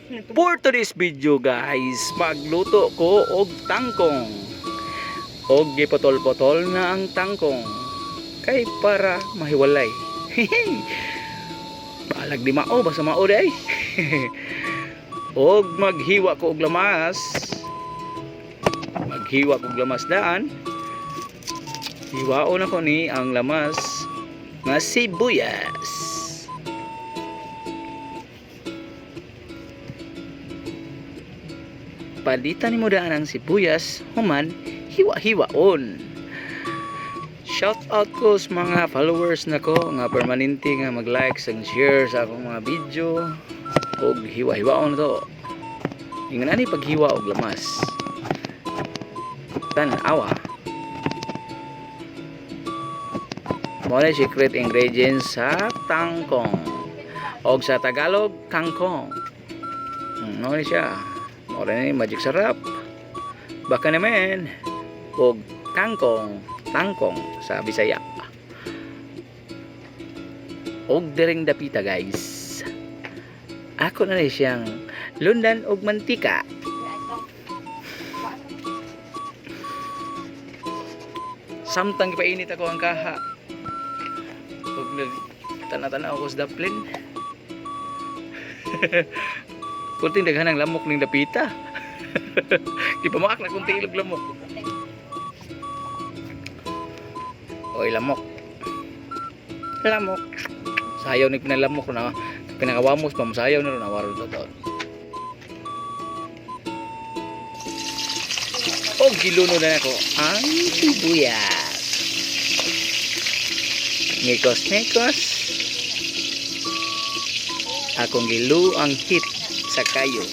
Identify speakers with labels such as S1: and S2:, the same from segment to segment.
S1: For today's video guys, magluto ko og tangkong. Og gipotol-potol na ang tangkong. Kay para mahiwalay. Balag di mao, basta mao day. Og maghiwa ko og lamas. Maghiwa ko og lamas daan. Hiwaon ako ni ang lamas nga sibuyas. Palitan ni mo daan ang sibuyas, human hiwa-hiwaon. Shout out ko sa mga followers nako nga permanente nga mag-like and share sa akong mga video. Og hiwa-hiwaon to. Ingon ani paghiwa og lamas. Tan-awa. Mo na secret ingredients sa tangkong. Og sa Tagalog, kangkong. Ano siya? Mora ni magic sarap. Baka naman og tangkong sa Bisaya. Og dering dapita guys. Ako na rin siyang lundan og mantika. Samtang ipainit ako ang kaha. Og tana-tana ako sa daplin. Kunting daghan ang lamok ning dapita. Di pa maak na kunting ilog lamok. Oy lamok. Lamok. Sayaw ni pinalamok na pinakawamos pa masayaw na ron awaro to. Og giluno na ako ang sibuyas. Ngikos-ngikos. Akong gilu ang hit sa kayo.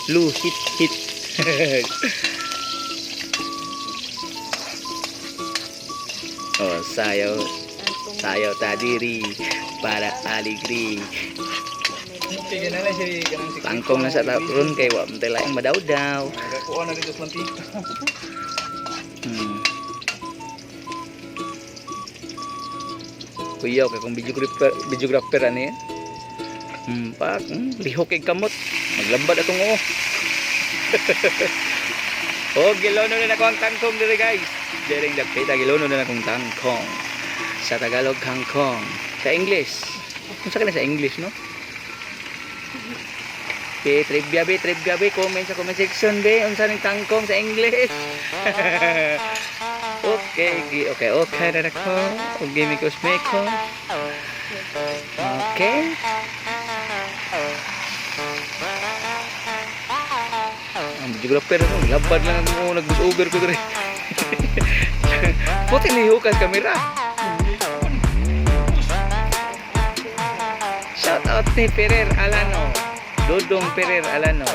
S1: Lu hit. Oh, sayaw tadiri para aligri. Tangkong na sa tapron kay wa man laing madaw-daw.
S2: Kuha na dito sa mantika.
S1: Kuyaw kay kung videographer ani. Lihok kay kamot. Maglambad atong o. Oh, gilono na ako ang tangkong diri guys. Dering dapita gilono na akong tangkong. Sa Tagalog kangkong. Sa English. Kung sa kanila sa English no? Okay, trivia be, comment sa comment section be, unsa ning tangkong sa English. Okay na ako. Okay, mikos. Okay. Ang videographer ako, labad lang ako, nag-over ko dito. Puti nihukas kamera. Shout out ni Ferrer Alano. Dodong Ferrer Alano.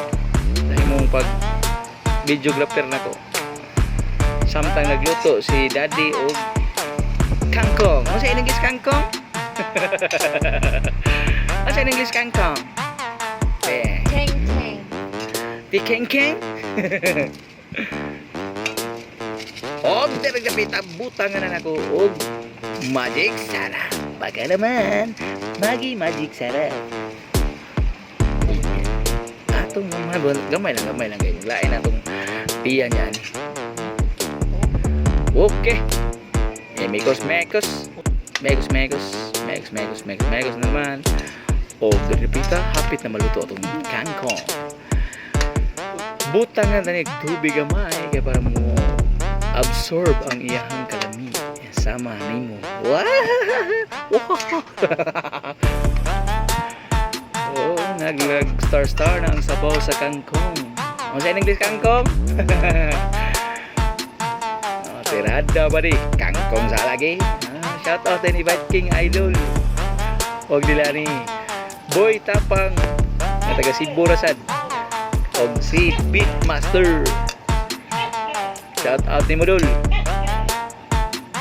S1: Dahil mong pag videographer na ko. Samtang nagluto si Daddy o kangkong. Ano sa English kangkong? Ano sa English kangkong? Di keng-keng. Og direk dapita butangan na ako og magic sarap. Baka naman magic sarap. Atong mga gamay lang kayo. Lain atong piya niyan. Okay. Mekos naman. Og direk dapita hapit na maluto atong kangkong. Butang nga tanig tubig gamay kaya para mo absorb ang iyahang kalami sama nimo. Wow! Oh, naglag star na ang sabaw sa kangkong. Ano sa English kangkong? Tirada ba di? Kangkong sa lagi. Shout out ni Viking Idol. Huwag nila ni Boy Tapang na taga Cebu Rasad. Og si Beatmaster. Shout out ni Modul.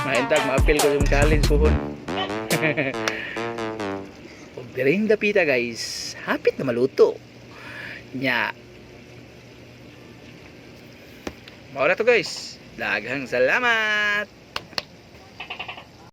S1: Maintag ma-appeal ko sa challenge pohon. Og diring dapita guys. Hapit na maluto. Nya. Mao na to guys. Daghang salamat.